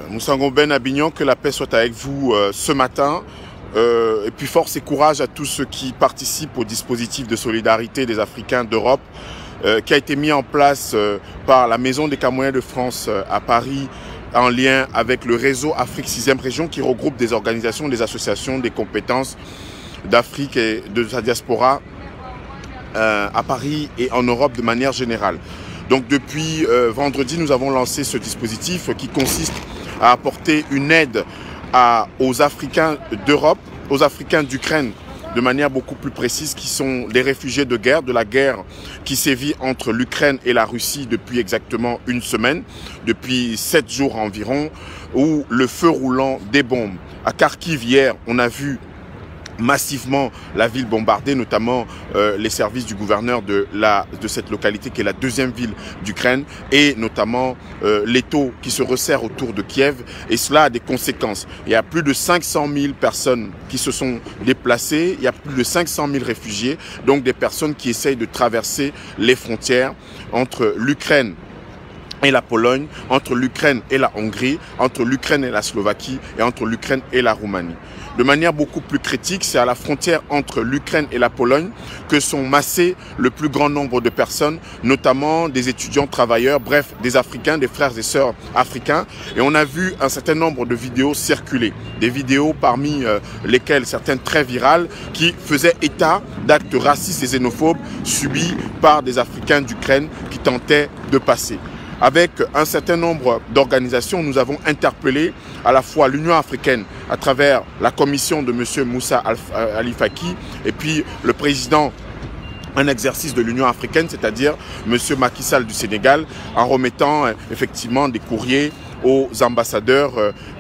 Moussango Ben Abignon, que la paix soit avec vous ce matin. Et puis force et courage à tous ceux qui participent au dispositif de solidarité des Africains d'Europe qui a été mis en place par la Maison des Camerounais de France à Paris en lien avec le réseau Afrique 6e région qui regroupe des organisations, des associations, des compétences d'Afrique et de sa diaspora à Paris et en Europe de manière générale. Donc depuis vendredi, nous avons lancé ce dispositif qui consiste à apporter une aide aux Africains d'Europe, aux Africains d'Ukraine de manière beaucoup plus précise, qui sont des réfugiés de guerre, de la guerre qui sévit entre l'Ukraine et la Russie depuis exactement une semaine, depuis 7 jours environ, où le feu roulant des bombes. À Kharkiv hier, on a vu massivement la ville bombardée, notamment les services du gouverneur de cette localité qui est la deuxième ville d'Ukraine et notamment les taux qui se resserrent autour de Kiev, et cela a des conséquences. Il y a plus de 500 000 personnes qui se sont déplacées, il y a plus de 500 000 réfugiés, donc des personnes qui essayent de traverser les frontières entre l'Ukraine et la Pologne, entre l'Ukraine et la Hongrie, entre l'Ukraine et la Slovaquie et entre l'Ukraine et la Roumanie. De manière beaucoup plus critique, c'est à la frontière entre l'Ukraine et la Pologne que sont massés le plus grand nombre de personnes, notamment des étudiants, travailleurs, bref, des Africains, des frères et sœurs africains. Et on a vu un certain nombre de vidéos circuler, des vidéos parmi lesquelles certaines très virales qui faisaient état d'actes racistes et xénophobes subis par des Africains d'Ukraine qui tentaient de passer. Avec un certain nombre d'organisations, nous avons interpellé à la fois l'Union africaine à travers la commission de M. Moussa Ali Faki et puis le président en exercice de l'Union africaine, c'est-à-dire M. Macky Sall du Sénégal, en remettant effectivement des courriers aux ambassadeurs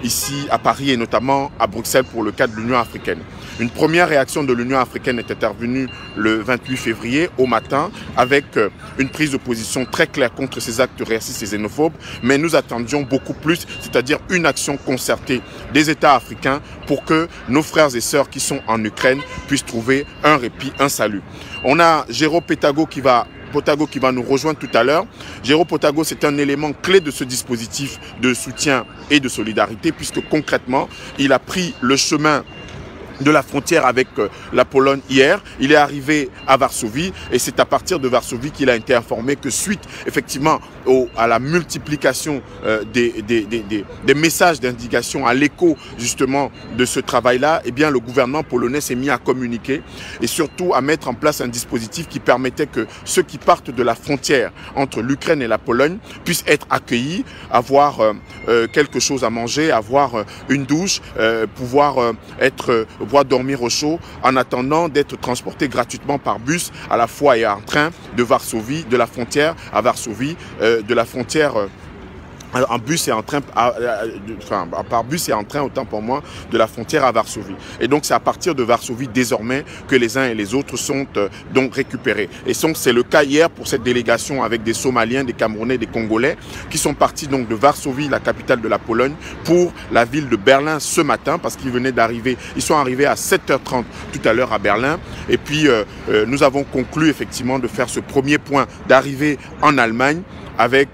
ici à Paris et notamment à Bruxelles pour le cas de l'Union africaine. Une première réaction de l'Union africaine est intervenue le 28 février au matin avec une prise de position très claire contre ces actes racistes et xénophobes, mais nous attendions beaucoup plus, c'est-à-dire une action concertée des États africains pour que nos frères et sœurs qui sont en Ukraine puissent trouver un répit, un salut. On a Jérôme Potago qui va nous rejoindre tout à l'heure. Jérôme Potago, c'est un élément clé de ce dispositif de soutien et de solidarité puisque concrètement, il a pris le chemin de la frontière avec la Pologne hier. Il est arrivé à Varsovie et c'est à partir de Varsovie qu'il a été informé que suite effectivement à la multiplication des messages d'indication, à l'écho justement de ce travail-là, eh bien le gouvernement polonais s'est mis à communiquer et surtout à mettre en place un dispositif qui permettait que ceux qui partent de la frontière entre l'Ukraine et la Pologne puissent être accueillis, avoir quelque chose à manger, avoir une douche, pouvoir dormir au chaud en attendant d'être transportés gratuitement par bus à la fois et en train de Varsovie, de la frontière à Varsovie, de la frontière en bus et en train, par bus et en train, autant pour moi, de la frontière à Varsovie. Et donc c'est à partir de Varsovie désormais que les uns et les autres sont donc récupérés. Et c'est le cas hier pour cette délégation avec des Somaliens, des Camerounais, des Congolais qui sont partis donc de Varsovie, la capitale de la Pologne, pour la ville de Berlin ce matin parce qu'ils venaient d'arriver, ils sont arrivés à 7h30 tout à l'heure à Berlin. Et puis nous avons conclu effectivement de faire ce premier point d'arrivée en Allemagne avec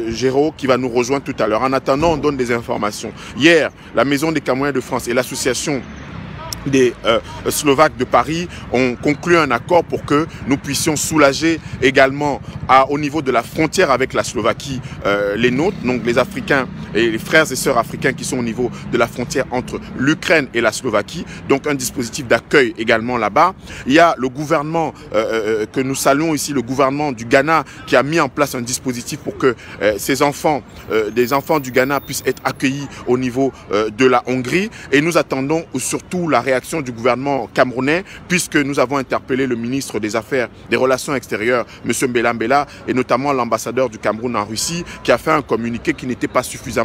Géraud qui va nous rejoindre tout à l'heure. En attendant, on donne des informations. Hier, la Maison des Camerounais de France et l'association des Slovaques de Paris ont conclu un accord pour que nous puissions soulager également au niveau de la frontière avec la Slovaquie les nôtres, donc les Africains et les frères et sœurs africains qui sont au niveau de la frontière entre l'Ukraine et la Slovaquie, donc un dispositif d'accueil également là-bas. Il y a le gouvernement que nous saluons ici, le gouvernement du Ghana qui a mis en place un dispositif pour que ces enfants, des enfants du Ghana puissent être accueillis au niveau de la Hongrie, et nous attendons surtout la réaction du gouvernement camerounais puisque nous avons interpellé le ministre des Affaires, des Relations extérieures, M. Mbela Mbela, et notamment l'ambassadeur du Cameroun en Russie qui a fait un communiqué qui n'était pas suffisant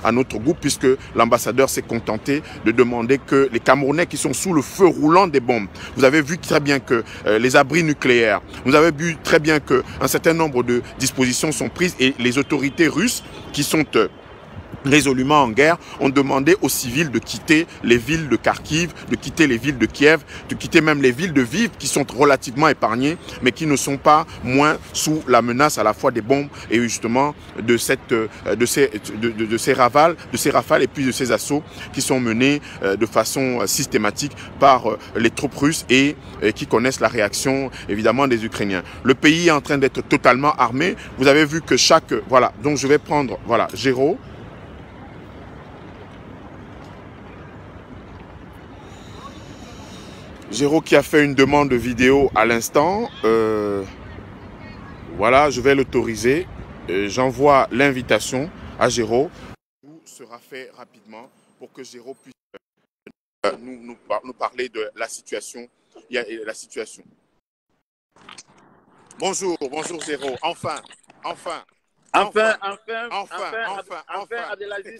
à notre goût puisque l'ambassadeur s'est contenté de demander que les Camerounais qui sont sous le feu roulant des bombes, vous avez vu très bien que les abris nucléaires, vous avez vu très bien qu'un certain nombre de dispositions sont prises et les autorités russes qui sont résolument en guerre, ont demandé aux civils de quitter les villes de Kharkiv, de quitter les villes de Kiev, de quitter même les villes de Lviv qui sont relativement épargnées, mais qui ne sont pas moins sous la menace à la fois des bombes et justement de ces rafales et puis de ces assauts qui sont menés de façon systématique par les troupes russes et qui connaissent la réaction évidemment des Ukrainiens. Le pays est en train d'être totalement armé. Vous avez vu que voilà, donc je vais prendre, voilà, Géraud. Géraud qui a fait une demande de vidéo à l'instant. Voilà, je vais l'autoriser. J'envoie l'invitation à Géraud. Tout sera fait rapidement pour que Géraud puisse nous parler de la situation. Il y a la situation. Bonjour Géraud. Enfin, Abdelaziz,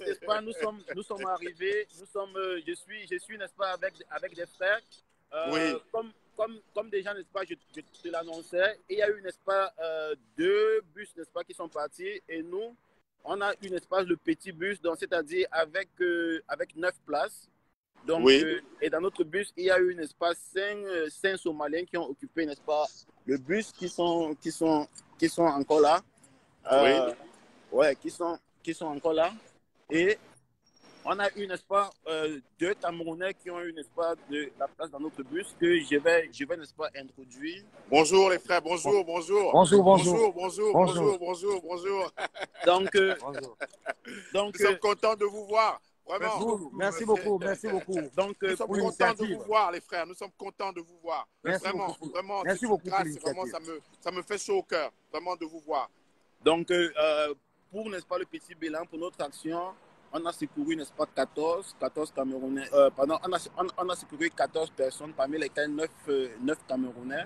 n'est-ce pas, nous sommes arrivés, je suis, n'est-ce pas, avec des frères. Oui. Comme déjà, n'est-ce pas, je te l'annonçais, il y a eu, n'est-ce pas, 2 bus, n'est-ce pas, qui sont partis, et nous, on a eu, n'est-ce pas, le petit bus, donc c'est-à-dire avec 9 places. Donc, oui. Et dans notre bus, il y a eu, n'est-ce pas, 5 Somaliens qui ont occupé, n'est-ce pas, le bus, qui sont encore là. Oui. Ouais, qui sont encore là. Et on a eu, n'est-ce pas, 2 Camerounais qui ont eu, n'est-ce pas, de la place dans notre bus que je vais, n'est-ce pas, introduire. Bonjour les frères, bonjour. Donc, nous sommes contents de vous voir. Vraiment. Merci beaucoup. Donc, nous sommes contents de vous voir, les frères. Nous sommes contents de vous voir. Vraiment, merci beaucoup. Vraiment, ça me fait chaud au cœur, vraiment, de vous voir. Donc, pour, n'est-ce pas, le petit bilan, pour notre action, on a secouru, n'est-ce pas, 14 Camerounais. On a secouru 14 personnes, parmi lesquelles 9 Camerounais.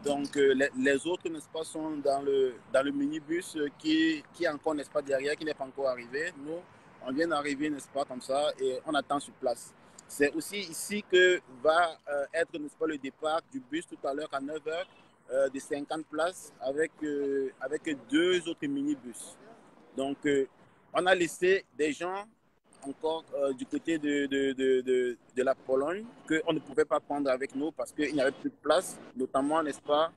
Donc, les autres, n'est-ce pas, sont dans le minibus qui est encore, n'est-ce pas, derrière, qui n'est pas encore arrivé. Nous, on vient d'arriver, n'est-ce pas, comme ça, et on attend sur place. C'est aussi ici que va être, n'est-ce pas, le départ du bus tout à l'heure à 9 h de 50 places avec 2 autres minibus. Donc, on a laissé des gens encore du côté de la Pologne qu'on ne pouvait pas prendre avec nous parce qu'il n'y avait plus de place, notamment, n'est-ce pas,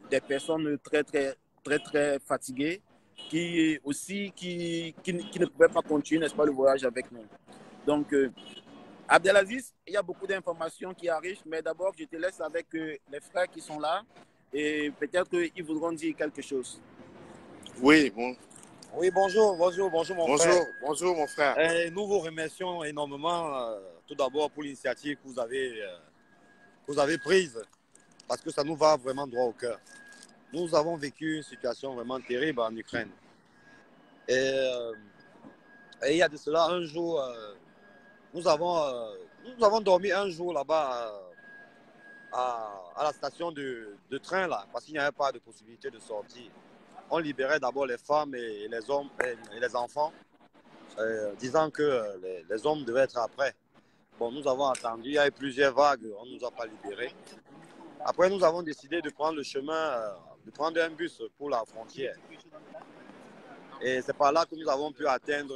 des personnes très fatiguées qui ne pouvaient pas continuer, n'est-ce pas, le voyage avec nous. Donc, Abdelaziz, il y a beaucoup d'informations qui arrivent, mais d'abord, je te laisse avec les frères qui sont là et peut-être qu'ils voudront dire quelque chose. Oui, bon. Oui, bonjour mon frère. Bonjour mon frère. Nous vous remercions énormément tout d'abord pour l'initiative que vous avez prise parce que ça nous va vraiment droit au cœur. Nous avons vécu une situation vraiment terrible en Ukraine. Et il y a de cela un jour, nous avons dormi un jour là-bas à la station de train là, parce qu'il n'y avait pas de possibilité de sortir. On libérait d'abord les femmes et les hommes et les enfants, disant que les hommes devaient être après. Bon, nous avons attendu, il y a eu plusieurs vagues, on ne nous a pas libérés. Après, nous avons décidé de prendre le chemin, de prendre un bus pour la frontière. Et c'est par là que nous avons pu atteindre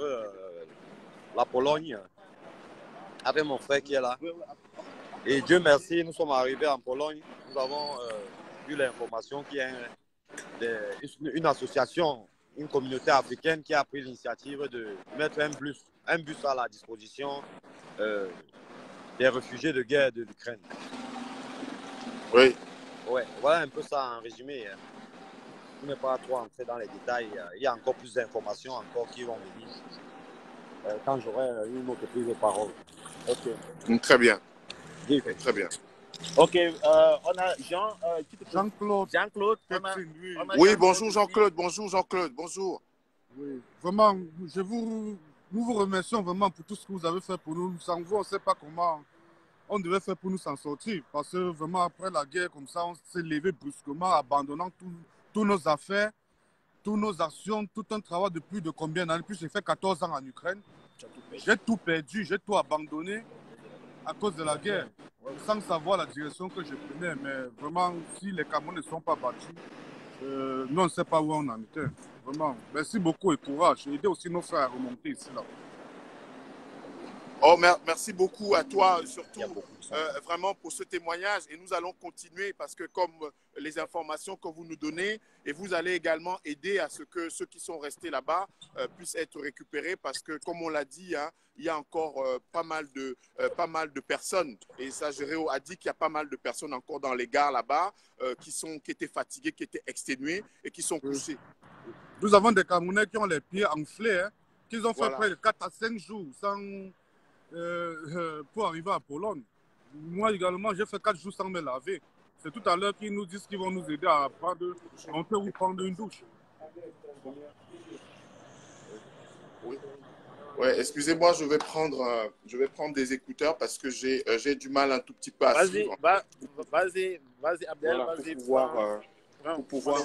la Pologne, avec mon frère qui est là. Et Dieu merci, nous sommes arrivés en Pologne. Nous avons eu l'information qu'il y a une association, une communauté africaine qui a pris l'initiative de mettre un bus à la disposition des réfugiés de guerre de l'Ukraine. Oui. Ouais, voilà un peu ça en résumé. Je ne vais pas trop entrer dans les détails. Il y a encore plus d'informations encore qui vont venir quand j'aurai une autre prise de parole. Ok. Très bien. Très bien. Ok, on a Jean-Claude. Oui, bonjour Jean-Claude. Bonjour. Oui, vraiment, nous vous remercions vraiment pour tout ce que vous avez fait pour nous. Sans vous, on ne sait pas comment on devait faire pour nous s'en sortir. Parce que vraiment, après la guerre, comme ça, on s'est levé brusquement, abandonnant toutes nos affaires, toutes nos actions, tout un travail de plus de combien d'années. Puis j'ai fait 14 ans en Ukraine. J'ai tout perdu, j'ai tout abandonné à cause de la guerre, sans savoir la direction que je prenais. Mais vraiment, si les Camerounais ne sont pas battus, Nous, on ne sait pas où on en était. Vraiment. Merci beaucoup et courage. Aidez aussi nos frères à remonter ici. Là. Oh, merci beaucoup à toi, surtout Il y a beaucoup de ça. vraiment pour ce témoignage. Et nous allons continuer parce que comme les informations que vous nous donnez, et vous allez également aider à ce que ceux qui sont restés là-bas puissent être récupérés parce que, comme on l'a dit, hein, il y a encore pas mal de personnes. Et ça, Géréo a dit qu'il y a pas mal de personnes encore dans les gares là-bas qui étaient fatiguées, qui étaient exténuées et qui sont couchées. Nous avons des Camerounais qui ont les pieds enflés, hein, qui ont fait Voilà. près de 4 à 5 jours sans, pour arriver à Pologne. Moi également, j'ai fait 4 jours sans me laver. C'est tout à l'heure qu'ils nous disent qu'ils vont nous aider à rentrer ou prendre une douche. Oui. Ouais, excusez-moi, je vais prendre des écouteurs parce que j'ai du mal un tout petit peu à suivre. Vas-y, Abdel, Voilà, vas-y. pour pouvoir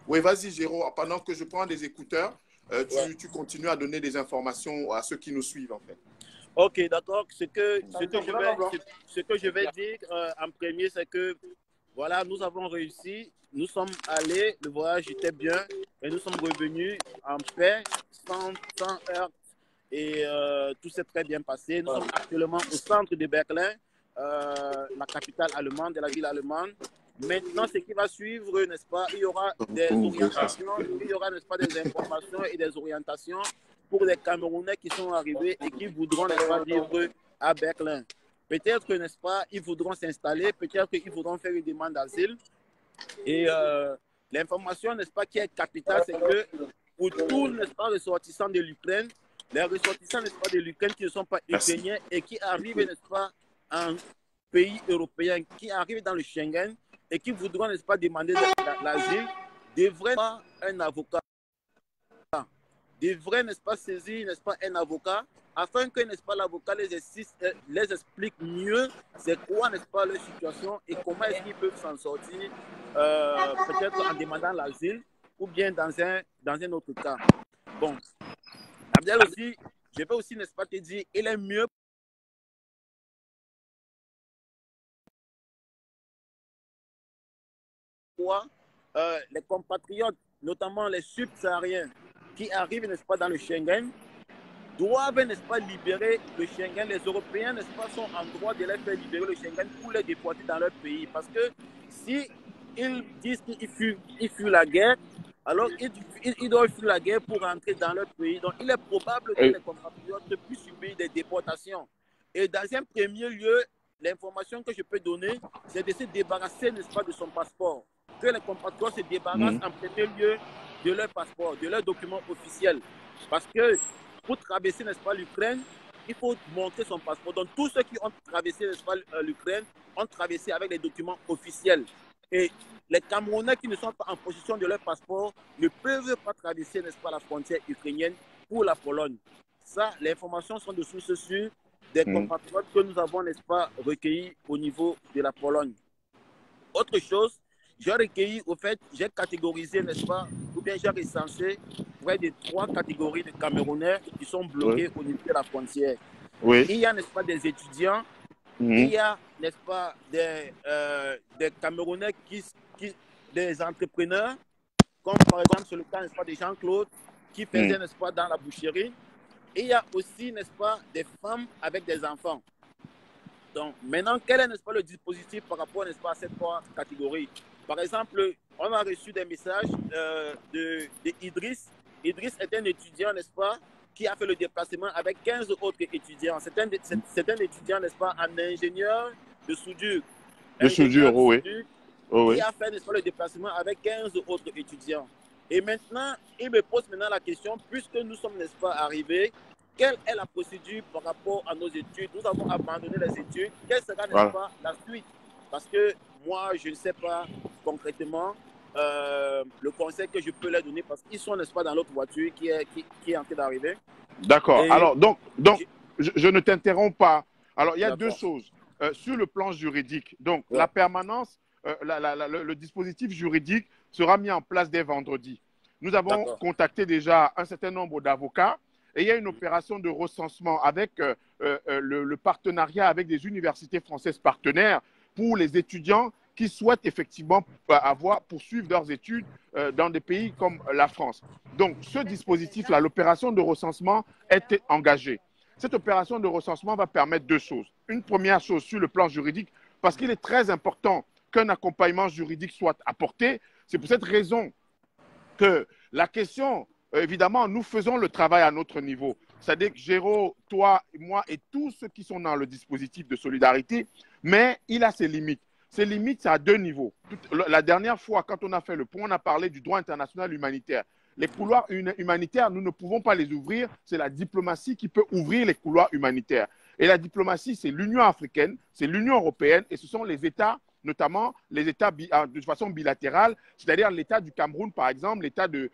oui, vas-y, Géraud. Pendant que je prends des écouteurs, tu continues à donner des informations à ceux qui nous suivent, en fait. Ok, d'accord. Ce que je vais dire en premier, c'est que voilà, nous avons réussi. Nous sommes allés, le voyage était bien et nous sommes revenus en paix, sans heurts et tout s'est très bien passé. Nous sommes actuellement au centre de Berlin, la capitale allemande, de la ville allemande. Maintenant, ce qui va suivre, n'est-ce pas, il y aura des orientations, il y aura, n'est-ce pas, des informations et des orientations pour les Camerounais qui sont arrivés et qui voudront, n'est-ce pas, vivre à Berlin. Peut-être, n'est-ce pas, ils voudront s'installer, peut-être qu'ils voudront faire une demande d'asile. Et l'information, n'est-ce pas, qui est capitale, c'est que pour tous, n'est-ce pas, ressortissants de l'Ukraine, les ressortissants, n'est-ce pas, de l'Ukraine qui ne sont pas ukrainiens et qui arrivent, n'est-ce pas, en pays européen, qui arrivent dans le Schengen et qui voudront, n'est-ce pas, demander l'asile, devraient avoir un avocat. Devraient, n'est-ce pas, saisir, n'est-ce pas, un avocat, afin que, n'est-ce pas, l'avocat les explique mieux c'est quoi, n'est-ce pas, leur situation et comment est-ce qu'ils peuvent s'en sortir, peut-être en demandant l'asile ou bien dans un autre cas. Bon, Abdel aussi, je peux aussi, n'est-ce pas, te dire, il est mieux les compatriotes, notamment les subsahariens, qui arrivent, n'est-ce pas, dans le Schengen, doivent, n'est-ce pas, libérer le Schengen. Les Européens, n'est-ce pas, sont en droit de les faire libérer le Schengen pour les déporter dans leur pays. Parce que si ils disent qu'ils fuient la guerre, alors ils doivent fuir la guerre pour rentrer dans leur pays. Donc, il est probable que les compatriotes puissent subir des déportations. Et dans un premier lieu, l'information que je peux donner, c'est de se débarrasser, n'est-ce pas, de son passeport. Que les compatriotes se débarrassent en premier lieu de leur passeport, de leurs documents officiels. Parce que pour traverser, n'est-ce pas, l'Ukraine, il faut montrer son passeport. Donc, tous ceux qui ont traversé, n'est-ce pas, l'Ukraine, ont traversé avec les documents officiels. Et les Camerounais qui ne sont pas en possession de leur passeport ne peuvent pas traverser, n'est-ce pas, la frontière ukrainienne pour la Pologne. Ça, les informations sont de sources sûres des compatriotes que nous avons, n'est-ce pas, recueillis au niveau de la Pologne. Autre chose, j'ai recueilli, au fait, j'ai catégorisé, n'est-ce pas, ou bien j'ai recensé près de 3 catégories de Camerounais qui sont bloqués au niveau de la frontière. Oui. Il y a, n'est-ce pas, des étudiants, il y a, n'est-ce pas, des Camerounais des entrepreneurs, comme par exemple sur le cas, n'est-ce pas, de Jean-Claude, qui faisait, n'est-ce pas, dans la boucherie. Et il y a aussi, n'est-ce pas, des femmes avec des enfants. Donc, maintenant, quel est, n'est-ce pas, le dispositif par rapport, n'est-ce pas, à ces 3 catégories? Par exemple, on a reçu des messages de Idriss. Idriss est un étudiant, n'est-ce pas, qui a fait le déplacement avec 15 autres étudiants. C'est un étudiant, n'est-ce pas, en ingénieur de soudure. De soudure, oui. Qui a fait, n'est-ce pas, le déplacement avec 15 autres étudiants. Et maintenant, il me pose maintenant la question, puisque nous sommes, n'est-ce pas, arrivés, quelle est la procédure par rapport à nos études? Nous avons abandonné les études. Quelle sera, n'est-ce pas, la suite? Parce que moi, je ne sais pas concrètement le conseil que je peux leur donner parce qu'ils sont, n'est-ce pas, dans l'autre voiture qui est en train d'arriver. D'accord. Alors, donc je ne t'interromps pas. Alors, il y a 2 choses. Sur le plan juridique, donc la permanence, le dispositif juridique sera mis en place dès vendredi. Nous avons contacté déjà un certain nombre d'avocats et il y a une opération de recensement avec le partenariat avec des universités françaises partenaires pour les étudiants qui souhaitent effectivement poursuivre leurs études dans des pays comme la France. Donc, ce dispositif-là, l'opération de recensement est engagée. Cette opération de recensement va permettre deux choses. Une première chose sur le plan juridique, parce qu'il est très important qu'un accompagnement juridique soit apporté. C'est pour cette raison que la question, évidemment, nous faisons le travail à notre niveau. C'est-à-dire que Géraud, toi, moi et tous ceux qui sont dans le dispositif de solidarité, mais il a ses limites. Ces limites, c'est à deux niveaux. La dernière fois, quand on a fait le point, on a parlé du droit international humanitaire. Les couloirs humanitaires, nous ne pouvons pas les ouvrir. C'est la diplomatie qui peut ouvrir les couloirs humanitaires. Et la diplomatie, c'est l'Union africaine, c'est l'Union européenne et ce sont les États, notamment les États de façon bilatérale, c'est-à-dire l'État du Cameroun, par exemple, l'État de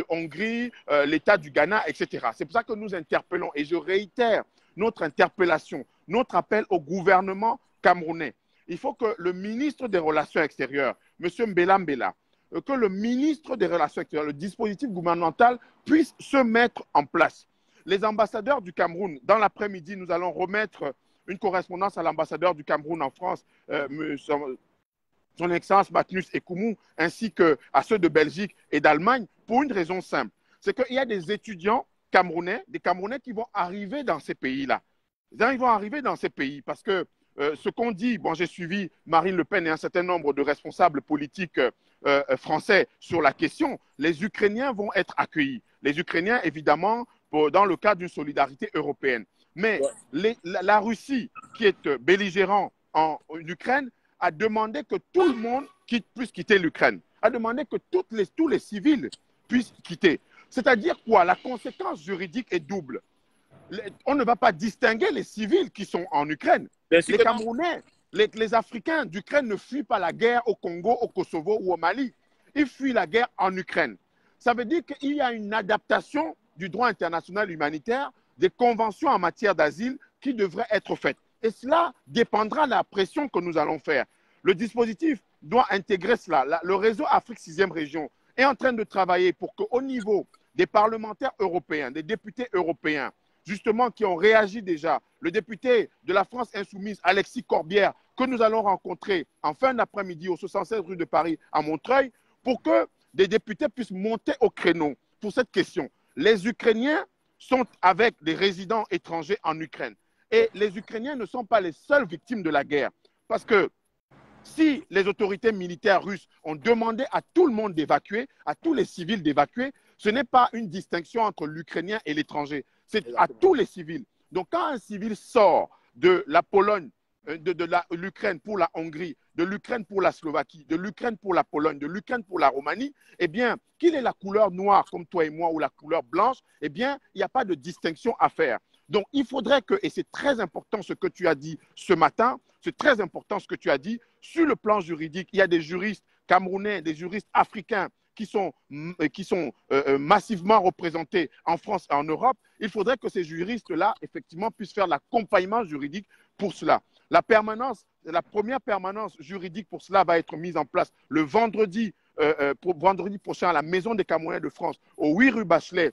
Hongrie, l'État du Ghana, etc. C'est pour ça que nous interpellons. Et je réitère notre interpellation, notre appel au gouvernement camerounais. Il faut que le ministre des Relations extérieures, M. Mbela Mbela, que le ministre des Relations extérieures, le dispositif gouvernemental puisse se mettre en place. Les ambassadeurs du Cameroun, dans l'après-midi, nous allons remettre une correspondance à l'ambassadeur du Cameroun en France, son Excellence Magnus Ekoumou, ainsi qu'à ceux de Belgique et d'Allemagne, pour une raison simple. C'est qu'il y a des étudiants camerounais, des Camerounais qui vont arriver dans ces pays-là. Ils vont arriver dans ces pays parce que ce qu'on dit, bon, j'ai suivi Marine Le Pen et un certain nombre de responsables politiques français sur la question, les Ukrainiens vont être accueillis. Les Ukrainiens, évidemment, dans le cadre d'une solidarité européenne. Mais la Russie, qui est belligérant en Ukraine, a demandé que tout le monde puisse quitter l'Ukraine. A demandé que tous les civils puissent quitter. C'est-à-dire quoi? La conséquence juridique est double. On ne va pas distinguer les civils qui sont en Ukraine. Les Camerounais, les Africains d'Ukraine ne fuient pas la guerre au Congo, au Kosovo ou au Mali. Ils fuient la guerre en Ukraine. Ça veut dire qu'il y a une adaptation du droit international humanitaire, des conventions en matière d'asile qui devraient être faites. Et cela dépendra de la pression que nous allons faire. Le dispositif doit intégrer cela. Le réseau Afrique 6e région est en train de travailler pour qu'au niveau des parlementaires européens, des députés européens, justement qui ont réagi déjà, le député de la France insoumise, Alexis Corbière, que nous allons rencontrer en fin d'après-midi au 76 rue de Paris à Montreuil, pour que des députés puissent monter au créneau pour cette question. Les Ukrainiens sont avec des résidents étrangers en Ukraine. Et les Ukrainiens ne sont pas les seules victimes de la guerre. Parce que si les autorités militaires russes ont demandé à tout le monde d'évacuer, à tous les civils d'évacuer, ce n'est pas une distinction entre l'Ukrainien et l'étranger. C'est à tous les civils. Donc quand un civil sort de la Pologne, de l'Ukraine pour la Hongrie, de l'Ukraine pour la Slovaquie, de l'Ukraine pour la Pologne, de l'Ukraine pour la Roumanie, eh bien, qu'il ait la couleur noire comme toi et moi ou la couleur blanche, eh bien, il n'y a pas de distinction à faire. Donc, il faudrait que, et c'est très important ce que tu as dit ce matin, c'est très important ce que tu as dit, sur le plan juridique, il y a des juristes camerounais, des juristes africains qui sont massivement représentés en France et en Europe. Il faudrait que ces juristes-là, effectivement, puissent faire l'accompagnement juridique pour cela. La première permanence juridique pour cela va être mise en place le vendredi prochain à la Maison des Camerounais de France, au 8 rue Bachelet,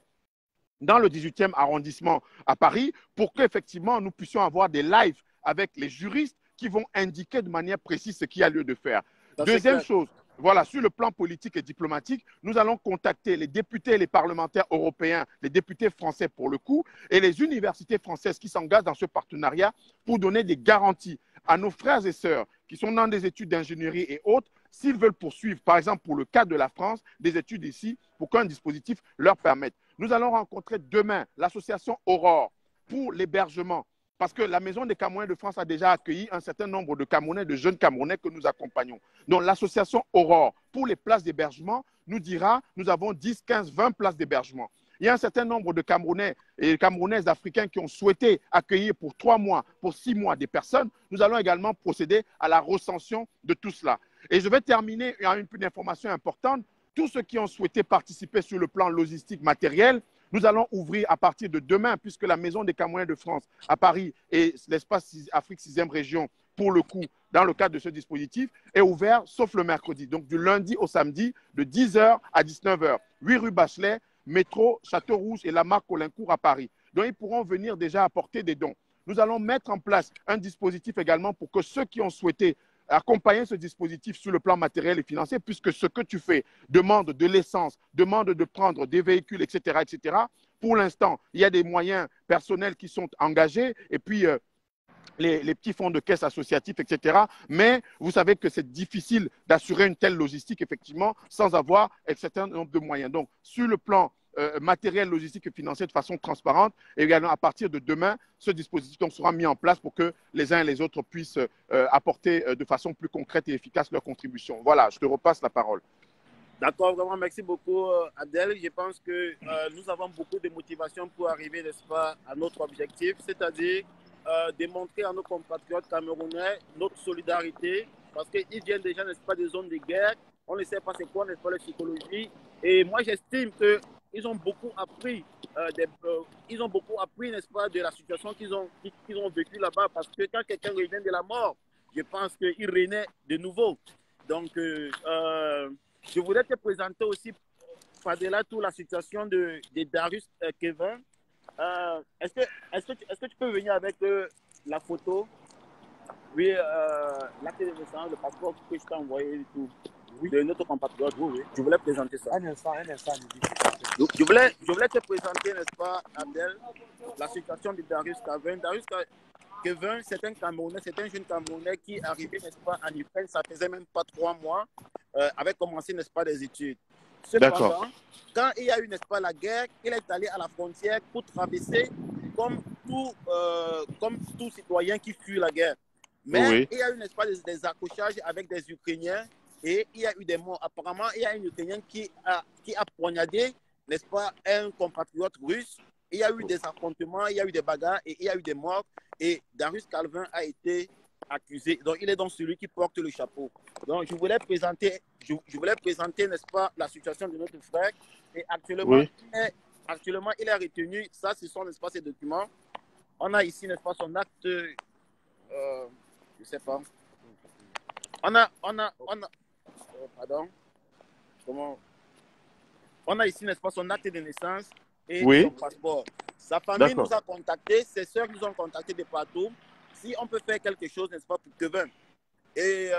dans le 18e arrondissement à Paris, pour qu'effectivement nous puissions avoir des lives avec les juristes qui vont indiquer de manière précise ce qu'il y a lieu de faire. Deuxième chose, voilà, sur le plan politique et diplomatique, nous allons contacter les députés et les parlementaires européens, les députés français pour le coup, et les universités françaises qui s'engagent dans ce partenariat pour donner des garanties à nos frères et sœurs qui sont dans des études d'ingénierie et autres, s'ils veulent poursuivre, par exemple pour le cas de la France, des études ici, pour qu'un dispositif leur permette. Nous allons rencontrer demain l'association Aurore pour l'hébergement, parce que la Maison des Camerounais de France a déjà accueilli un certain nombre de Camerounais, de jeunes Camerounais que nous accompagnons. Donc l'association Aurore, pour les places d'hébergement, nous dira, nous avons 10, 15, 20 places d'hébergement. Il y a un certain nombre de Camerounais et Camerounaises africains qui ont souhaité accueillir pour 3 mois, pour 6 mois des personnes. Nous allons également procéder à la recension de tout cela. Et je vais terminer avec une information importante. Tous ceux qui ont souhaité participer sur le plan logistique matériel, nous allons ouvrir à partir de demain, puisque la Maison des Camerounais de France à Paris et l'espace Afrique 6e région, pour le coup, dans le cadre de ce dispositif, est ouvert sauf le mercredi. Donc du lundi au samedi, de 10h à 19h. 8 rue Bachelet, métro Château-Rouge et la marque Colincourt à Paris. Donc ils pourront venir déjà apporter des dons. Nous allons mettre en place un dispositif également pour que ceux qui ont souhaité accompagner ce dispositif sur le plan matériel et financier, puisque ce que tu fais demande de l'essence, demande de prendre des véhicules, etc., etc. Pour l'instant, il y a des moyens personnels qui sont engagés et puis les petits fonds de caisse associatifs, etc. Mais vous savez que c'est difficile d'assurer une telle logistique, effectivement, sans avoir un certain nombre de moyens. Donc, sur le plan matériel, logistique et financier de façon transparente, et également à partir de demain, ce dispositif donc, sera mis en place pour que les uns et les autres puissent apporter de façon plus concrète et efficace leur contribution. Voilà, je te repasse la parole. D'accord, vraiment, merci beaucoup, Abdel. Je pense que nous avons beaucoup de motivation pour arriver, n'est-ce pas, à notre objectif, c'est-à-dire démontrer à nos compatriotes camerounais notre solidarité, parce qu'ils viennent déjà, n'est-ce pas, des zones de guerre. On ne sait pas c'est quoi, n'est-ce pas, la psychologie. Et moi, j'estime qu'ils ont beaucoup appris, n'est-ce pas, de la situation qu'ils ont vécue là-bas, parce que quand quelqu'un revient de la mort, je pense qu'il renaît de nouveau. Donc, je voudrais te présenter aussi, par-delà toute la situation de Darius Kevin. Est-ce que tu peux venir avec la photo? Oui, l'acte de naissance, le passeport que je t'ai envoyé et tout. Oui. De notre compatriote. Oui, oui. Je voulais présenter ça. Un instant. Je voulais te présenter, n'est-ce pas, Abdel, la situation de Darius Kevin. Darius Kevin, c'est un Camerounais, c'est un jeune Camerounais qui est arrivé, n'est-ce pas, en Ukraine, ça faisait même pas 3 mois, avait commencé, n'est-ce pas, des études. Cependant, quand il y a eu, n'est-ce pas, la guerre, il est allé à la frontière pour traverser comme tout citoyen qui fuit la guerre. Mais oui, il y a eu, n'est-ce pas, des accrochages avec des Ukrainiens et il y a eu des morts. Apparemment, il y a un Ukrainien qui a poignardé, n'est-ce pas, un compatriote russe. Il y a eu des affrontements, il y a eu des bagarres et il y a eu des morts. Et Darius Calvin a été accusé. Donc, il est donc celui qui porte le chapeau. Donc, je voulais présenter, n'est-ce pas, la situation de notre frère. Et actuellement, oui, il est retenu. Ça, ce sont, n'est-ce pas, ces documents. On a ici, n'est-ce pas, son acte. Je ne sais pas. Pardon. Comment? On a ici, n'est-ce pas, son acte de naissance et oui, son passeport. Sa famille nous a contactés, ses soeurs nous ont contactés de partout. Si on peut faire quelque chose, n'est-ce pas, pour Kevin. Et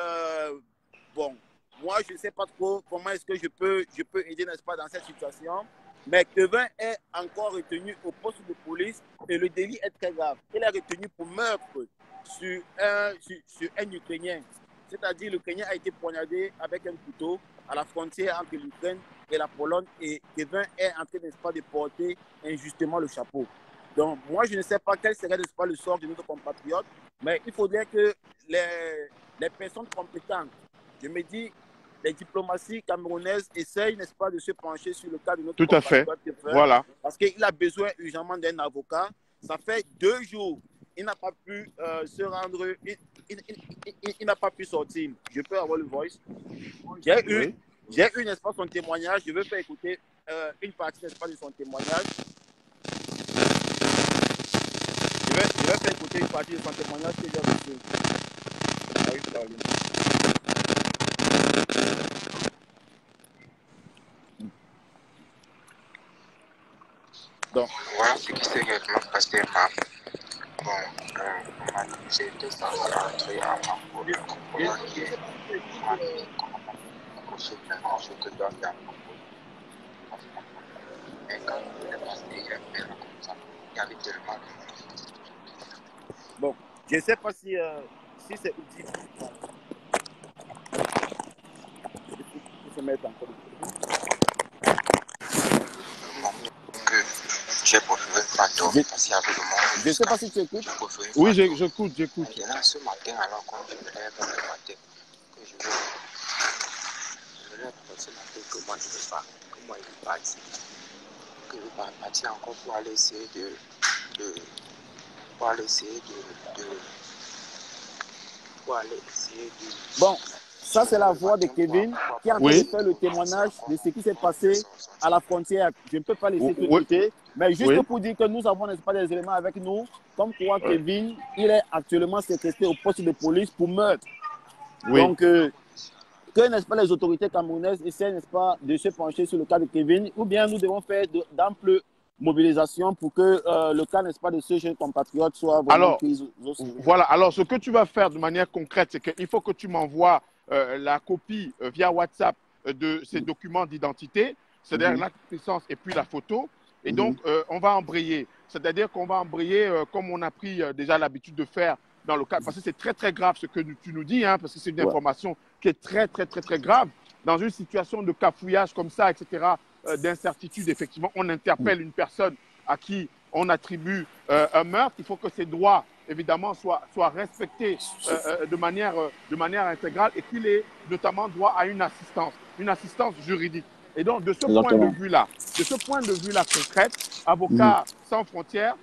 bon, moi, je ne sais pas trop comment est-ce que je peux aider, n'est-ce pas, dans cette situation. Mais Kevin est encore retenu au poste de police et le délit est très grave. Il est retenu pour meurtre sur un Ukrainien. C'est-à-dire, l'Ukrainien a été poignardé avec un couteau à la frontière entre l'Ukraine et la Pologne et Kevin est en train, n'est-ce pas, de porter injustement le chapeau. Donc, moi, je ne sais pas quel serait, n'est-ce pas, le sort de notre compatriote, mais il faudrait que les personnes compétentes, je me dis, les diplomaties camerounaises essayent, n'est-ce pas, de se pencher sur le cas de notre compatriote. Tout à fait, voilà. Parce qu'il a besoin urgemment d'un avocat. Ça fait 2 jours, il n'a pas pu se rendre, il n'a pas pu sortir. Je peux avoir le voice. J'ai eu, n'est-ce pas, son témoignage. Je veux faire écouter une partie, n'est-ce pas, de son témoignage. Je vais faire écouter une partie de son témoignage que j'ai reçu. Donc, voilà ce qui s'est réellement passé. Bon, j'ai été censé entrer à Mambo, le composant qui est je te dois faire mais quand il est passé, il a fait comme ça. Il y avait tellement de... Bon, je ne sais pas si c'est utile. Il faut se mettre encore. Que j'ai préféré pas dormir parce qu'il y avait le monde. Je ne sais pas si tu écoutes. Oui, j'écoute. Maintenant, ce matin, alors quand je me lève le matin, que je me lève ce matin, que moi je veux pas, que moi je veux partir. Que je vais partir encore pour aller essayer Bon, ça c'est la voix de Kevin qui est en train de faire le témoignage de ce qui s'est passé à la frontière. Je ne peux pas laisser tout écouter, mais juste pour dire que nous avons, n'est-ce pas, des éléments avec nous, comme quoi Kevin, il est actuellement séquestré au poste de police pour meurtre. Donc, que, n'est-ce pas, les autorités camerounaises essaient, n'est-ce pas, de se pencher sur le cas de Kevin, ou bien nous devons faire d'amples mobilisation pour que le cas, n'est-ce pas, de ce jeune compatriote soit vraiment pris au sérieux. Voilà. Alors, ce que tu vas faire de manière concrète, c'est qu'il faut que tu m'envoies la copie via WhatsApp de ces documents d'identité, c'est-à-dire l'acte de naissance et puis la photo. Et donc, on va embrayer. C'est-à-dire qu'on va embrayer comme on a pris déjà l'habitude de faire dans le cas. Parce que c'est très, très grave ce que tu nous dis, hein, parce que c'est une information qui est très, très, très, très grave. Dans une situation de cafouillage comme ça, etc., d'incertitude, effectivement, on interpelle une personne à qui on attribue un meurtre. Il faut que ses droits, évidemment, soient respectés de manière intégrale et qu'il ait notamment droit à une assistance juridique. Et donc, de ce point de vue-là, concret, Avocats sans frontières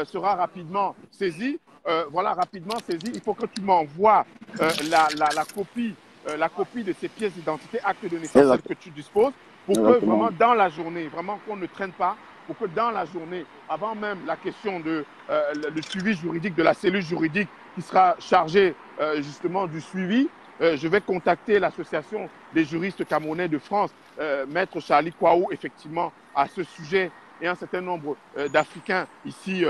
sera rapidement saisi. Rapidement saisi. Il faut que tu m'envoies la copie de ces pièces d'identité, actes de naissance, celles que tu disposes, pour que vraiment dans la journée, vraiment qu'on ne traîne pas, pour que dans la journée, avant même la question de le suivi juridique, de la cellule juridique qui sera chargée justement du suivi, je vais contacter l'association des juristes camerounais de France, Maître Charlie Kouaou, effectivement, à ce sujet, et un certain nombre d'Africains ici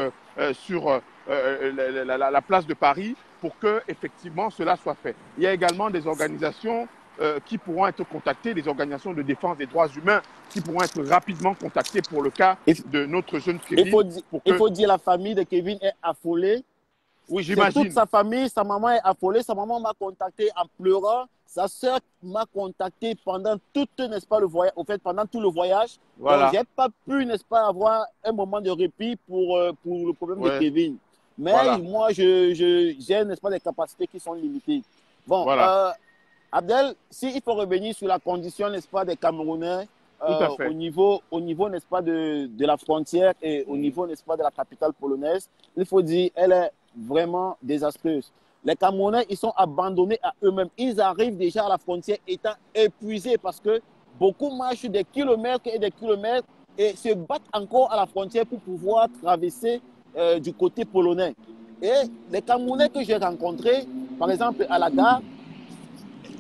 sur la place de Paris, pour que effectivement cela soit fait. Il y a également des organisations qui pourront être contactées, des organisations de défense des droits humains qui pourront être rapidement contactées pour le cas de notre jeune Kevin. Il faut dire la famille de Kevin est affolée. Oui, j'imagine. Toute sa famille, sa maman est affolée. Sa maman m'a contacté en pleurant. Sa sœur m'a contacté pendant tout, n'est-ce pas, le voyage. Au fait, pendant tout le voyage. Voilà. Donc, j'ai pas pu, n'est-ce pas, avoir un moment de répit pour le problème de Kevin. Mais moi, j'ai, n'est-ce pas, des capacités qui sont limitées. Bon, Abdel, s'il faut revenir sur la condition, n'est-ce pas, des Camerounais au niveau, n'est-ce pas, de la frontière et au niveau, n'est-ce pas, de la capitale polonaise, il faut dire, elle est vraiment désastreuse. Les Camerounais, ils sont abandonnés à eux-mêmes. Ils arrivent déjà à la frontière étant épuisés parce que beaucoup marchent des kilomètres et des kilomètres et se battent encore à la frontière pour pouvoir traverser du côté polonais. Et les Camerounais que j'ai rencontrés, par exemple à la gare,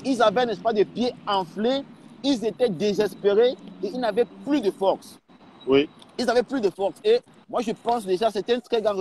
ils avaient, n'est-ce pas, des pieds enflés, ils étaient désespérés et ils n'avaient plus de force. Oui. Ils n'avaient plus de force. Et moi, je pense déjà, c'est un très grand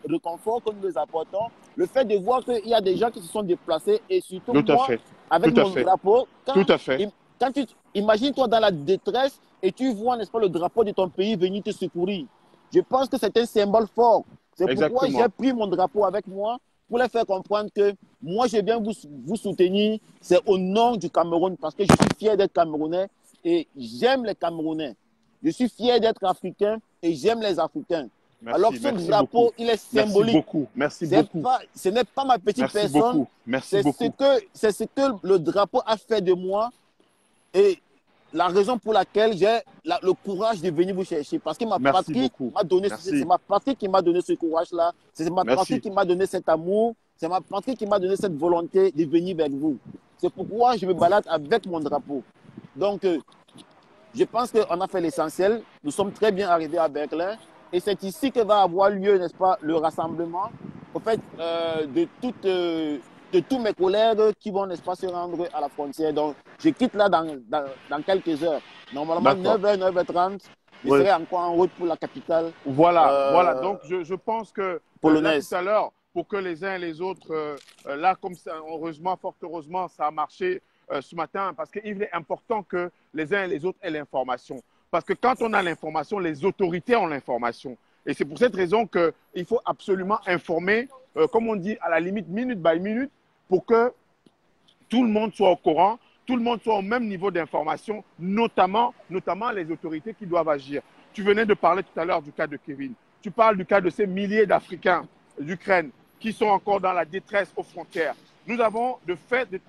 réconfort que nous les apportons. Le fait de voir qu'il y a des gens qui se sont déplacés et surtout moi, avec mon drapeau. Tout à fait. Quand tu imagines-toi dans la détresse et tu vois, n'est-ce pas, le drapeau de ton pays venir te secourir. Je pense que c'est un symbole fort. C'est pourquoi j'ai pris mon drapeau avec moi pour les faire comprendre que moi, je viens vous soutenir. C'est au nom du Cameroun parce que je suis fier d'être Camerounais et j'aime les Camerounais. Je suis fier d'être africain et j'aime les Africains. Merci, alors ce drapeau, beaucoup. Il est symbolique. Merci beaucoup. Ce n'est pas ma petite personne. Merci beaucoup. C'est ce que le drapeau a fait de moi et la raison pour laquelle j'ai le courage de venir vous chercher. Parce que ma patrie m'a donné, c'est ma patrie qui m'a donné ce courage-là. C'est ma patrie qui m'a donné cet amour. C'est ma patrie qui m'a donné cette volonté de venir vers vous. C'est pourquoi je me balade avec mon drapeau. Donc, je pense qu'on a fait l'essentiel. Nous sommes très bien arrivés à Berlin. Et c'est ici que va avoir lieu, n'est-ce pas, le rassemblement, au fait, de tous mes collègues qui vont, n'est-ce pas, se rendre à la frontière. Donc, je quitte là dans quelques heures. Normalement, 9h, 9h30, je serai encore en route pour la capitale. Voilà. Donc, je pense que polonaise. Tout à l'heure, pour que les uns et les autres, là, comme ça, heureusement, fort heureusement, ça a marché ce matin, parce qu'il est important que les uns et les autres aient l'information. Parce que quand on a l'information, les autorités ont l'information. Et c'est pour cette raison qu'il faut absolument informer, comme on dit, à la limite, minute by minute, pour que tout le monde soit au courant, tout le monde soit au même niveau d'information, notamment les autorités qui doivent agir. Tu venais de parler tout à l'heure du cas de Kevin. Tu parles du cas de ces milliers d'Africains d'Ukraine qui sont encore dans la détresse aux frontières. Nous avons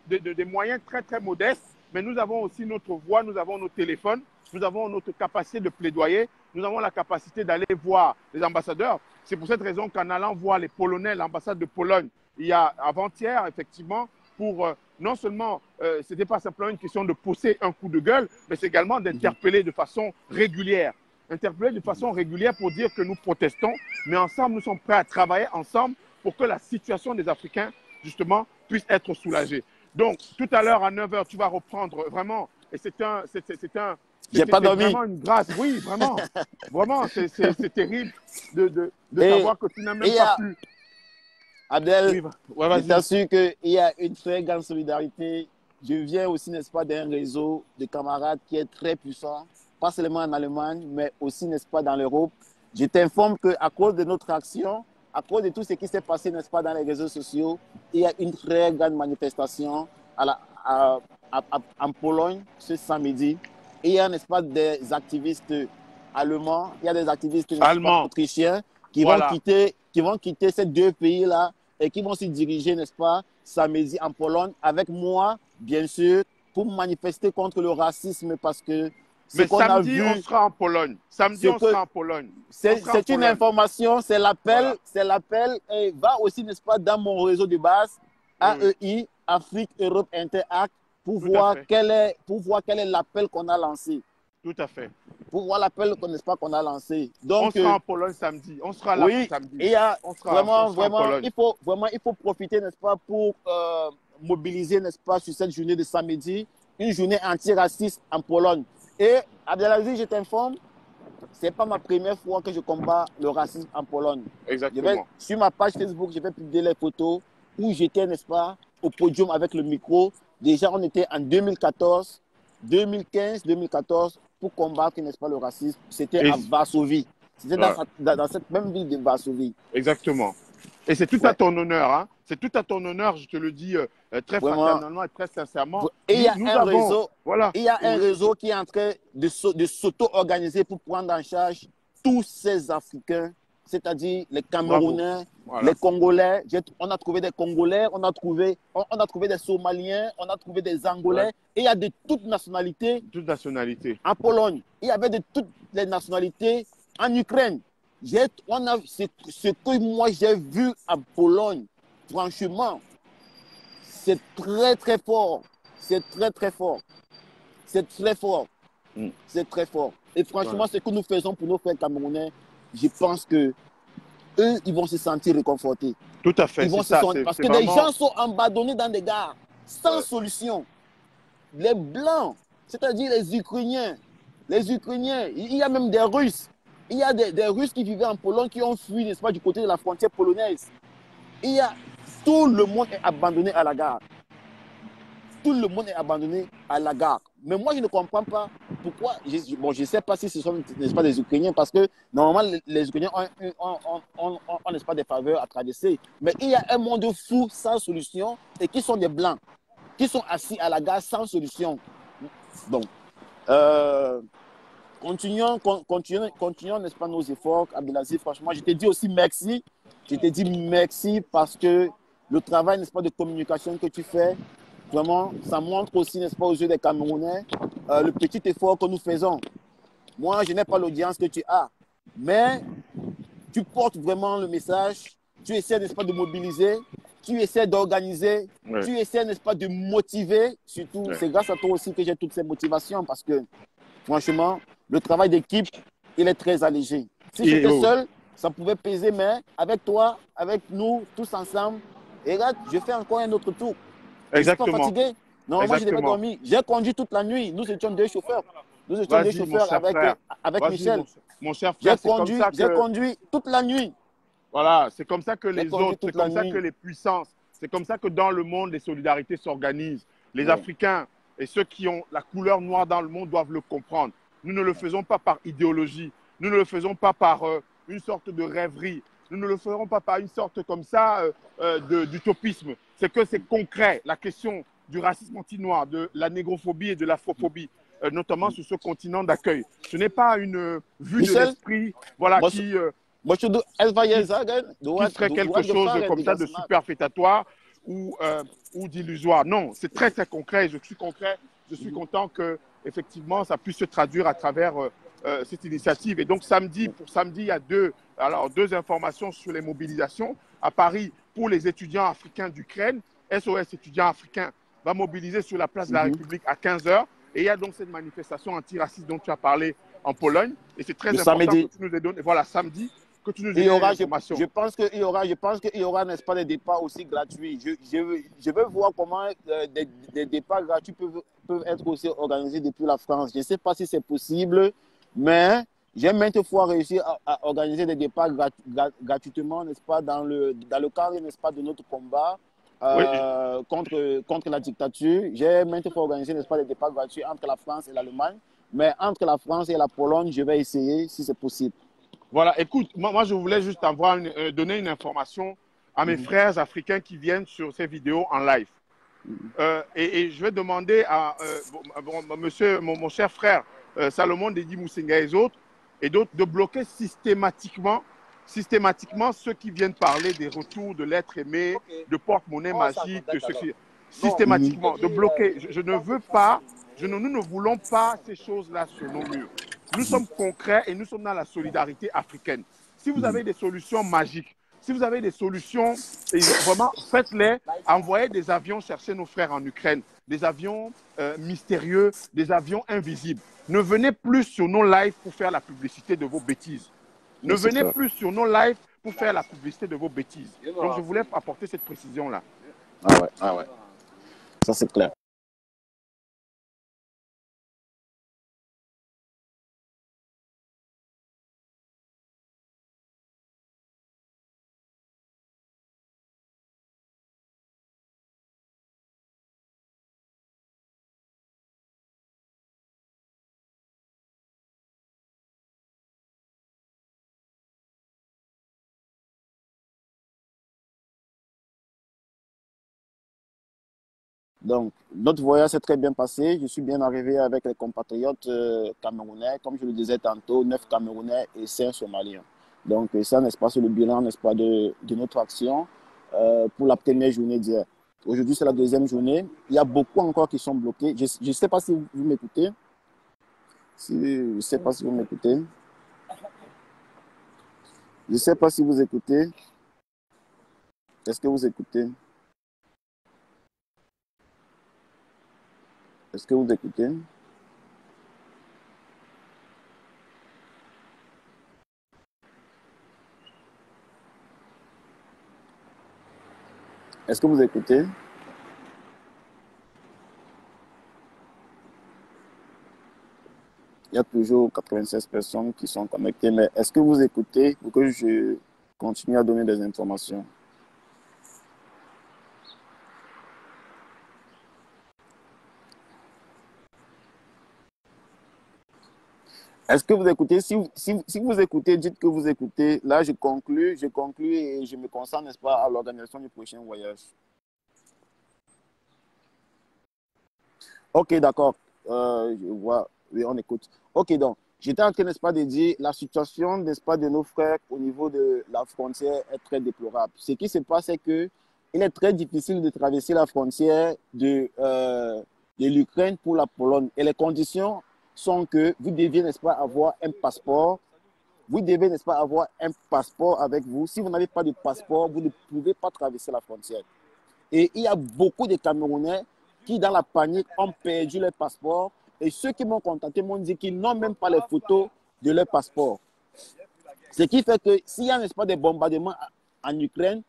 des moyens très, très modestes, mais nous avons aussi notre voix, nous avons nos téléphones, nous avons notre capacité de plaidoyer, nous avons la capacité d'aller voir les ambassadeurs. C'est pour cette raison qu'en allant voir les Polonais, l'ambassade de Pologne, il y a avant-hier, effectivement, pour non seulement, ce n'était pas simplement une question de pousser un coup de gueule, mais c'est également d'interpeller de façon régulière. Interpeller de façon régulière pour dire que nous protestons, mais ensemble, nous sommes prêts à travailler ensemble pour que la situation des Africains, justement, puisse être soulagée. Donc, tout à l'heure, à 9h, tu vas reprendre vraiment Et c'était J'ai pas dormi. vraiment une grâce. Oui, vraiment. Vraiment, c'est terrible de Et- savoir que tu n'as même et pas pu. Abdel, Oui, ouais, je vas-y. t'assure qu'il y a une très grande solidarité. Je viens aussi, n'est-ce pas, d'un réseau de camarades qui est très puissant, pas seulement en Allemagne, mais aussi, n'est-ce pas, dans l'Europe. Je t'informe qu'à cause de notre action, à cause de tout ce qui s'est passé, n'est-ce pas, dans les réseaux sociaux, il y a une très grande manifestation en Pologne ce samedi. Et il y a, n'est-ce pas, des activistes allemands, il y a des activistes, n'est-ce pas, Allemands. autrichiens qui Voilà. vont quitter ces deux pays-là et qui vont se diriger, n'est-ce pas, samedi en Pologne avec moi, bien sûr, pour manifester contre le racisme parce que ce Mais qu'on a samedi, vu, on sera en Pologne. Samedi, Ce on que- sera en Pologne. On c'est sera en une Pologne. information, c'est l'appel, Voilà. c'est l'appel et va aussi, n'est-ce pas, dans mon réseau de base, Oui, AEI, Afrique, Europe, Interact, pour Tout à voir fait. quel est l'appel qu'on a lancé. Tout à fait. Pour voir l'appel, n'est-ce pas, qu'on a lancé. On Donc, sera en Pologne samedi. On sera là oui, samedi. il y a On sera en vraiment, Pologne. il faut profiter, n'est-ce pas, pour mobiliser, n'est-ce pas, sur cette journée de samedi, une journée antiraciste en Pologne. Et Abdelaziz, je t'informe, c'est pas ma première fois que je combats le racisme en Pologne. Exactement. Sur ma page Facebook, je vais publier les photos où j'étais, n'est-ce pas, au podium avec le micro. Déjà, on était en 2014, 2015, 2014 pour combattre, n'est-ce pas, le racisme. C'était Et- à Varsovie. C'était Ouais. dans cette même ville de Varsovie. Exactement. Et c'est tout Ouais. à ton honneur. Hein. C'est tout à ton honneur, je te le dis très Vraiment. fraternellement et très sincèrement. Et il y a Nous un avons- réseau. Voilà. Il y a un Oui. réseau qui est en train de s'auto-organiser pour prendre en charge tous ces Africains, c'est-à-dire les Camerounais, Voilà. les Congolais. On a trouvé des Congolais, on a trouvé des Somaliens, on a trouvé des Angolais. Ouais. Et il y a de toutes nationalités Toute nationalité. en Pologne. Il y avait de toutes les nationalités en Ukraine. Ce que moi j'ai vu en Pologne, franchement, c'est très très fort. C'est très très fort. C'est très fort. Mm. C'est très fort. Et franchement, ce que nous faisons pour nos frères camerounais, je pense que eux, ils vont se sentir réconfortés. Tout à fait. Ils vont C'est se ça. sentir... Parce C'est que des vraiment- gens sont abandonnés dans des gares, sans Ouais. solution. Les Blancs, c'est-à-dire les Ukrainiens, il y a même des Russes. Il y a des Russes qui vivaient en Pologne qui ont fui, n'est-ce pas, du côté de la frontière polonaise. Tout le monde est abandonné à la gare. Tout le monde est abandonné à la gare. Mais moi, je ne comprends pas pourquoi. Je ne sais pas si ce sont, n'est-ce pas, des Ukrainiens, parce que normalement, les Ukrainiens ont, n'est-ce pas, des faveurs à traverser. Mais il y a un monde fou sans solution et qui sont des Blancs, qui sont assis à la gare sans solution. Donc, continuons, n'est-ce pas, nos efforts, Abdelaziz. Franchement, je te dis aussi merci. Je te dis merci parce que le travail, n'est-ce pas, de communication que tu fais, vraiment, ça montre aussi, n'est-ce pas, aux yeux des Camerounais, le petit effort que nous faisons. Moi, je n'ai pas l'audience que tu as, mais tu portes vraiment le message. Tu essaies, n'est-ce pas, de mobiliser, tu essaies d'organiser, Ouais. tu essaies, n'est-ce pas, de motiver. Surtout, Ouais. c'est grâce à toi aussi que j'ai toutes ces motivations parce que, franchement, le travail d'équipe, il est très allégé. Si Et j'étais oh. seul, ça pouvait peser, mais avec toi, avec nous, tous ensemble, et regarde, je fais encore un autre tour. Je ne suis pas Exactement. fatigué. Non, moi, je n'ai pas Exactement. dormi. J'ai conduit toute la nuit. Nous étions deux chauffeurs. Nous étions deux Vas-y, mon chauffeurs cher frère. avec Vas-y, Michel. mon cher J'ai frère, c'est comme ça j'ai que... conduit toute la nuit. Voilà, c'est comme ça que les conduit autres, toute c'est comme la ça nuit. que les puissances, c'est comme ça que dans le monde, les solidarités s'organisent. Les Ouais. Africains et ceux qui ont la couleur noire dans le monde doivent le comprendre. Nous ne le faisons pas par idéologie. Nous ne le faisons pas par une sorte de rêverie. Nous ne le ferons pas par une sorte comme ça d'utopisme. C'est que c'est concret. La question du racisme anti-noir, de la négrophobie et de l'afrophobie, notamment sur ce continent d'accueil. Ce n'est pas une vue Michel, de l'esprit voilà, moi, qui... Moi, je elle va y sagen, qui serait quelque chose comme ça de superfétatoire ou d'illusoire. Non, c'est très très concret. Je suis concret. Je suis content que effectivement ça puisse se traduire à travers cette initiative. Et donc pour samedi, il y a deux informations sur les mobilisations. À Paris, pour les étudiants africains d'Ukraine, SOS étudiants africains va mobiliser sur la place de la République à 15 h. Et il y a donc cette manifestation antiraciste dont tu as parlé en Pologne. Et c'est très Le important samedi. que tu nous aies donné. Voilà, samedi. que tu nous Il y donnes aura, l'information. je pense qu'il y aura, n'est-ce pas, des départs aussi gratuits. Je veux voir comment des départs gratuits peuvent être aussi organisés depuis la France. Je ne sais pas si c'est possible, mais j'ai maintes fois réussi à organiser des départs gratuitement, n'est-ce pas, dans le cadre, n'est-ce pas, de notre combat Oui, contre la dictature. J'ai maintes fois organisé, n'est-ce pas, des départs gratuits entre la France et l'Allemagne. Mais entre la France et la Pologne, je vais essayer si c'est possible. voilà, écoute, moi je voulais juste donner une information à mes frères africains qui viennent sur ces vidéos en live. Et je vais demander à mon cher frère Salomon Dedi Moussinga et d'autres de bloquer systématiquement ceux qui viennent parler des retours de l'être aimé, de porte-monnaie magique, de ceci. Systématiquement, de bloquer. Je ne veux pas, nous ne voulons pas ces choses-là sur nos murs. Nous sommes concrets et nous sommes dans la solidarité africaine. Si vous avez des solutions magiques, si vous avez des solutions, vraiment, faites-les. Envoyez des avions chercher nos frères en Ukraine, des avions mystérieux, des avions invisibles. Ne venez plus sur nos lives pour faire la publicité de vos bêtises. Ne venez plus sur nos lives pour faire la publicité de vos bêtises. Donc, je voulais apporter cette précision-là. Ah ouais. Ça, c'est clair. Donc, notre voyage s'est très bien passé. Je suis bien arrivé avec les compatriotes camerounais. Comme je le disais tantôt, 9 Camerounais et 5 Somaliens. Donc, ça, n'est-ce pas, c'est le bilan, n'est-ce pas, de notre action pour la première journée d'hier. Aujourd'hui, c'est la deuxième journée. Il y a beaucoup encore qui sont bloqués. Je ne sais pas si vous m'écoutez. Je ne sais pas si vous m'écoutez. Je ne sais pas si vous écoutez. Est-ce que vous écoutez? Est-ce que vous écoutez? Est-ce que vous écoutez? Il y a toujours 96 personnes qui sont connectées, mais est-ce que vous écoutez pour que je continue à donner des informations? Est-ce que vous écoutez? Si vous écoutez, dites que vous écoutez. Là, je conclue et je me concentre, n'est-ce pas, à l'organisation du prochain voyage. Ok, d'accord. Je vois. Oui, on écoute. Ok, donc, j'étais en train, n'est-ce pas, de dire la situation, n'est-ce pas, de nos frères au niveau de la frontière est très déplorable. Ce qui se passe, c'est que il est très difficile de traverser la frontière de l'Ukraine pour la Pologne. Et les conditions sont que vous deviez, n'est-ce pas, avoir un passeport. Vous devez, n'est-ce pas, avoir un passeport avec vous. Si vous n'avez pas de passeport, vous ne pouvez pas traverser la frontière. Et il y a beaucoup de Camerounais qui, dans la panique, ont perdu leur passeport. Et ceux qui m'ont contacté m'ont dit qu'ils n'ont même pas les photos de leur passeport. Ce qui fait que s'il y a, n'est-ce pas, des bombardements en Ukraine,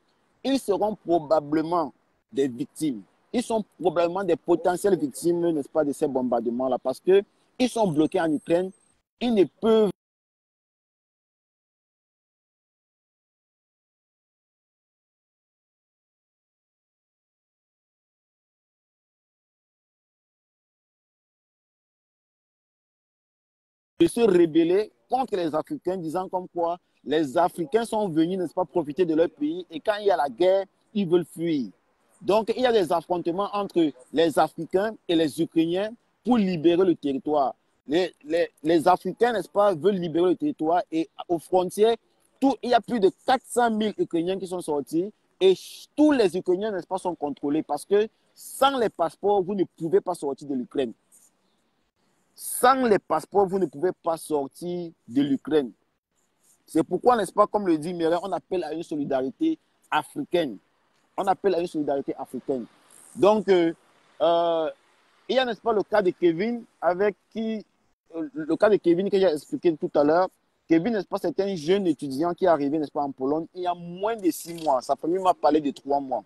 ils seront probablement des victimes. Ils sont probablement des potentielles victimes, n'est-ce pas, de ces bombardements-là, parce qu'ils sont bloqués en Ukraine. Ils ne peuvent se rebeller contre les Africains, disant comme quoi les Africains sont venus, n'est-ce pas, profiter de leur pays, et quand il y a la guerre, ils veulent fuir. Donc, il y a des affrontements entre les Africains et les Ukrainiens pour libérer le territoire. Les Africains, n'est-ce pas, veulent libérer le territoire, et aux frontières, il y a plus de 400 000 Ukrainiens qui sont sortis, et tous les Ukrainiens, n'est-ce pas, sont contrôlés, parce que sans les passeports, vous ne pouvez pas sortir de l'Ukraine. Sans les passeports, vous ne pouvez pas sortir de l'Ukraine. C'est pourquoi, n'est-ce pas, comme le dit Mireille, on appelle à une solidarité africaine. On appelle à une solidarité africaine. Donc, il y a, n'est-ce pas, le cas de Kevin, le cas de Kevin que j'ai expliqué tout à l'heure. Kevin, n'est-ce pas, c'est un jeune étudiant qui est arrivé, n'est-ce pas, en Pologne il y a moins de 6 mois. Sa famille m'a parlé de 3 mois.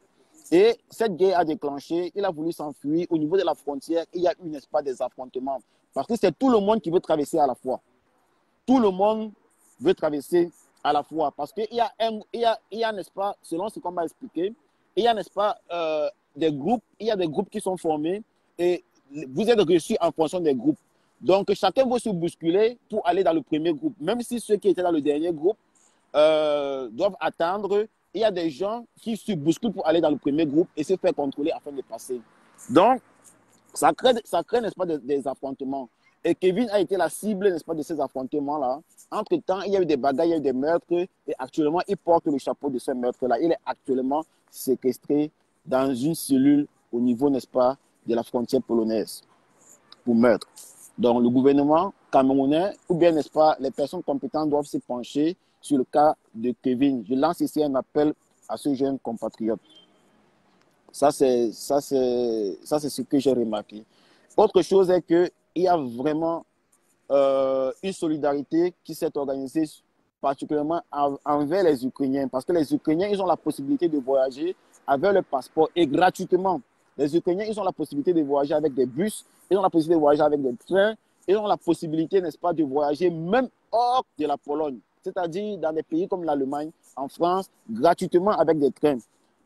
Et cette guerre a déclenché, il a voulu s'enfuir. Au niveau de la frontière, il y a eu, n'est-ce pas, des affrontements. Parce que c'est tout le monde qui veut traverser à la fois. Tout le monde veut traverser à la fois. Parce qu'il y a, n'est-ce pas, selon ce qu'on m'a expliqué, il y a, n'est-ce pas, des groupes, il y a des groupes qui sont formés et vous êtes reçus en fonction des groupes. Donc, chacun veut se bousculer pour aller dans le premier groupe. Même si ceux qui étaient dans le dernier groupe doivent attendre, il y a des gens qui se bousculent pour aller dans le premier groupe et se faire contrôler afin de passer. Donc, ça crée, n'est-ce pas, des affrontements. Et Kevin a été la cible, n'est-ce pas, de ces affrontements-là. Entre-temps, il y a eu des bagarres, il y a eu des meurtres. Et actuellement, il porte le chapeau de ce meurtre-là. Il est actuellement séquestré dans une cellule au niveau, n'est-ce pas, de la frontière polonaise pour meurtre. Donc, le gouvernement camerounais, ou bien, n'est-ce pas, les personnes compétentes doivent se pencher sur le cas de Kevin. Je lance ici un appel à ce jeune compatriote. Ça, c'est ce que j'ai remarqué. Autre chose est qu'il y a vraiment une solidarité qui s'est organisée particulièrement envers les Ukrainiens. Parce que les Ukrainiens, ils ont la possibilité de voyager avec leur passeport et gratuitement. Les Ukrainiens, ils ont la possibilité de voyager avec des bus, ils ont la possibilité de voyager avec des trains, ils ont la possibilité, n'est-ce pas, de voyager même hors de la Pologne. C'est-à-dire dans des pays comme l'Allemagne, en France, gratuitement avec des trains.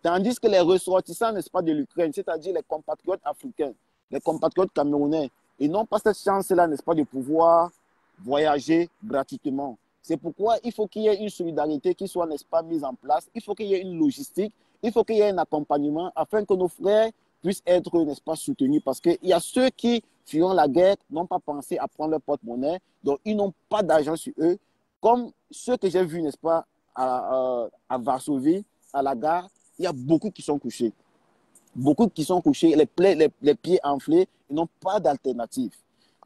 Tandis que les ressortissants, n'est-ce pas, de l'Ukraine, c'est-à-dire les compatriotes africains, les compatriotes camerounais, ils n'ont pas cette chance-là, n'est-ce pas, de pouvoir voyager gratuitement. C'est pourquoi il faut qu'il y ait une solidarité qui soit, n'est-ce pas, mise en place. Il faut qu'il y ait une logistique, il faut qu'il y ait un accompagnement afin que nos frères puissent être, n'est-ce pas, soutenus. Parce qu'il y a ceux qui, fuyant la guerre, n'ont pas pensé à prendre leur porte-monnaie, donc ils n'ont pas d'argent sur eux. Comme ceux que j'ai vus, n'est-ce pas, à Varsovie, à la gare, il y a beaucoup qui sont couchés. Beaucoup qui sont couchés, les pieds enflés, ils n'ont pas d'alternative.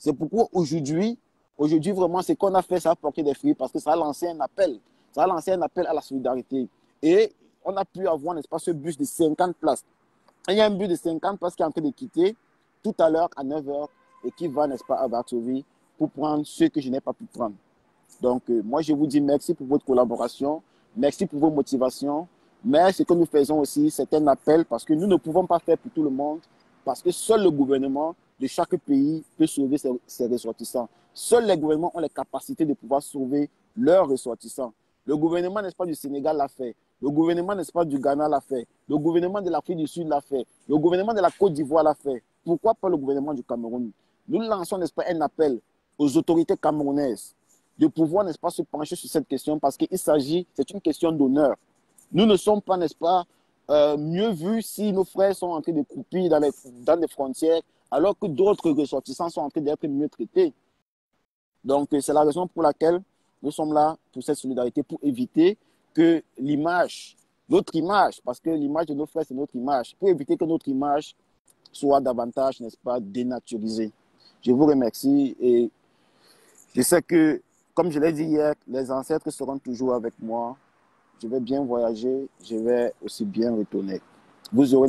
C'est pourquoi aujourd'hui, vraiment, ce qu'on a fait, ça a porté des fruits parce que ça a lancé un appel. Ça a lancé un appel à la solidarité. Et on a pu avoir, n'est-ce pas, ce bus de 50 places. Il y a un bus de 50 places qui est en train de quitter tout à l'heure à 9 h et qui va, n'est-ce pas, à Varsovie pour prendre ceux que je n'ai pas pu prendre. Donc, moi, je vous dis merci pour votre collaboration. Merci pour vos motivations. Mais ce que nous faisons aussi, c'est un appel parce que nous ne pouvons pas faire pour tout le monde parce que seul le gouvernement de chaque pays peut sauver ses ressortissants. Seuls les gouvernements ont les capacités de pouvoir sauver leurs ressortissants. Le gouvernement, n'est-ce pas, du Sénégal l'a fait. Le gouvernement, n'est-ce pas, du Ghana l'a fait. Le gouvernement de l'Afrique du Sud l'a fait. Le gouvernement de la Côte d'Ivoire l'a fait. Pourquoi pas le gouvernement du Cameroun? Nous lançons, n'est-ce pas, un appel aux autorités camerounaises de pouvoir, n'est-ce pas, se pencher sur cette question parce qu'il s'agit, c'est une question d'honneur. Nous ne sommes pas, n'est-ce pas, mieux vus si nos frères sont en train de croupir dans les frontières alors que d'autres ressortissants sont en train d'être mieux traités. Donc, c'est la raison pour laquelle nous sommes là pour cette solidarité, pour éviter que l'image, notre image, parce que l'image de nos frères, c'est notre image, pour éviter que notre image soit davantage, n'est-ce pas, dénaturisée. Je vous remercie et je sais que, comme je l'ai dit hier, les ancêtres seront toujours avec moi. Je vais bien voyager, je vais aussi bien retourner. Vous aurez,